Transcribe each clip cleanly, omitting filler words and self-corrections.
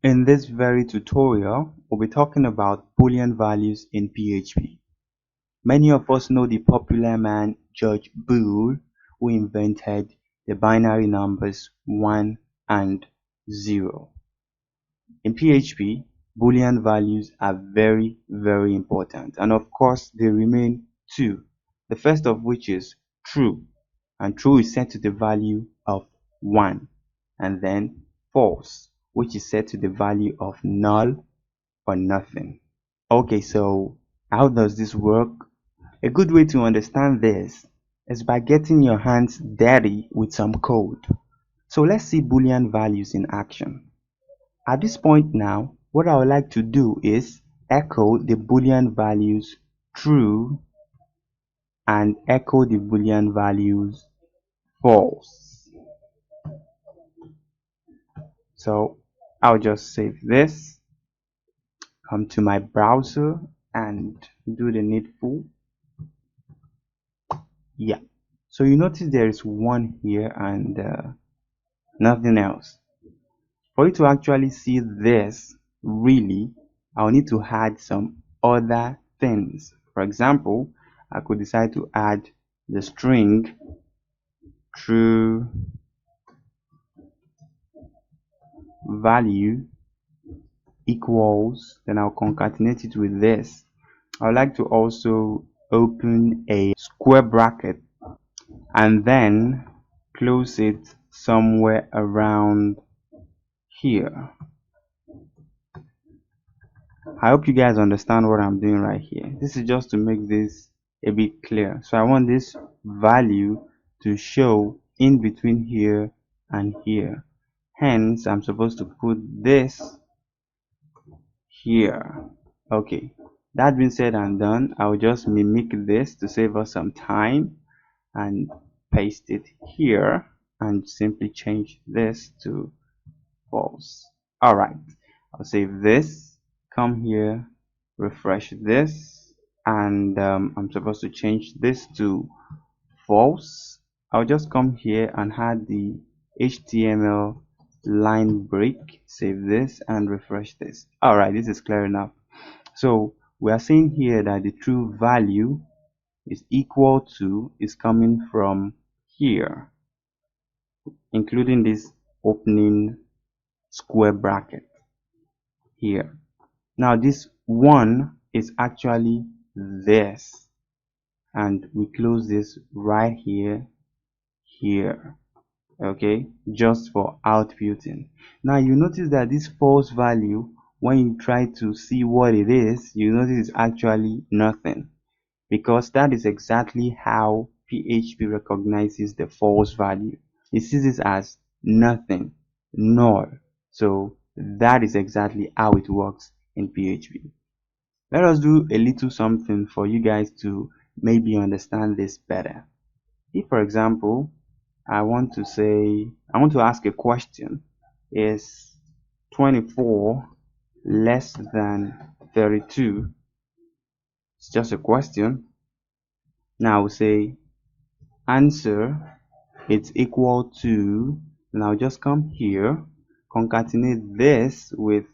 In this very tutorial, we'll be talking about Boolean values in PHP. Many of us know the popular man George Boole, who invented the binary numbers 1 and 0. In PHP, Boolean values are very, very important, and of course they remain two. The first of which is true, and true is set to the value of 1, and then false, which is set to the value of null or nothing. Okay, so how does this work? A good way to understand this is by getting your hands dirty with some code. So let's see Boolean values in action. At this point now, what I would like to do is echo the Boolean values true and echo the Boolean values false. So I'll just save this, come to my browser and do the needful. Yeah, so you notice there is 1 here and nothing else. For you to actually see this really, I'll need to add some other things. For example, I could decide to add the string true value equals, then I'll concatenate it with this. I would like to also open a square bracket and then close it somewhere around here. I hope you guys understand what I'm doing right here. This is just to make this a bit clear. So I want this value to show in between here and here. Hence, I'm supposed to put this here. Okay, that being said and done, I'll just mimic this to save us some time and paste it here and simply change this to false. Alright, I'll save this, come here, refresh this, and I'm supposed to change this to false. I'll just come here and add the HTML line break, save this and refresh this. Alright, this is clear enough. So we are saying here that the true value is equal to is coming from here, including this opening square bracket here. Now this 1 is actually this, and we close this right here, okay, just for outputting. Now you notice that this false value, when you try to see what it is, you notice it's actually nothing, because that is exactly how PHP recognizes the false value. It sees it as nothing, null. So that is exactly how it works in PHP. Let us do a little something for you guys to maybe understand this better. If, for example, I want to ask a question: is 24 less than 32? It's just a question. Now we'll say answer, it's equal to, and I'll just come here, concatenate this with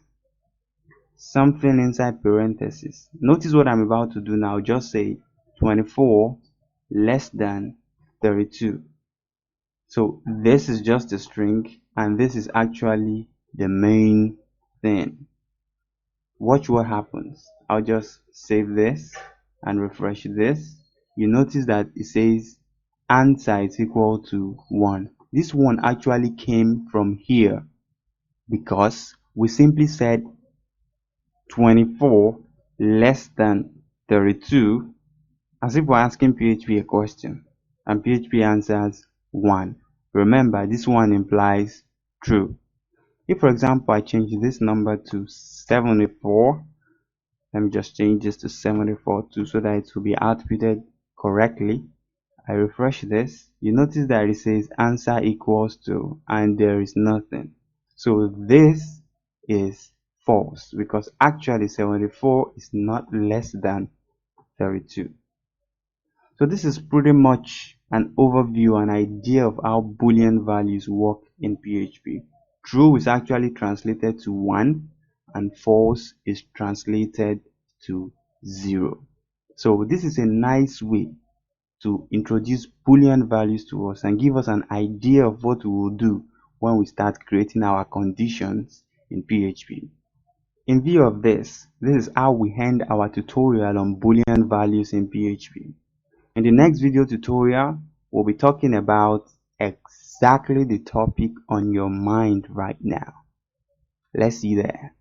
something inside parentheses. Notice what I'm about to do now. Just say 24 less than 32. So this is just a string and this is actually the main thing. Watch what happens. I'll just save this and refresh this. You notice that it says answer is equal to 1. This one actually came from here because we simply said 24 less than 32 as if we're asking PHP a question, and PHP answers 1. Remember, this one implies true. If, for example, I change this number to 74, let me just change this to 74 too, so that it will be outputted correctly. I refresh this. You notice that it says answer equals to, and there is nothing. So this is false, because actually 74 is not less than 32. So this is pretty much an overview, an idea of how Boolean values work in PHP. True is actually translated to 1 and false is translated to 0. So this is a nice way to introduce Boolean values to us and give us an idea of what we will do when we start creating our conditions in PHP. In view of this is how we end our tutorial on Boolean values in PHP. In the next video tutorial, we'll be talking about exactly the topic on your mind right now. Let's see you there.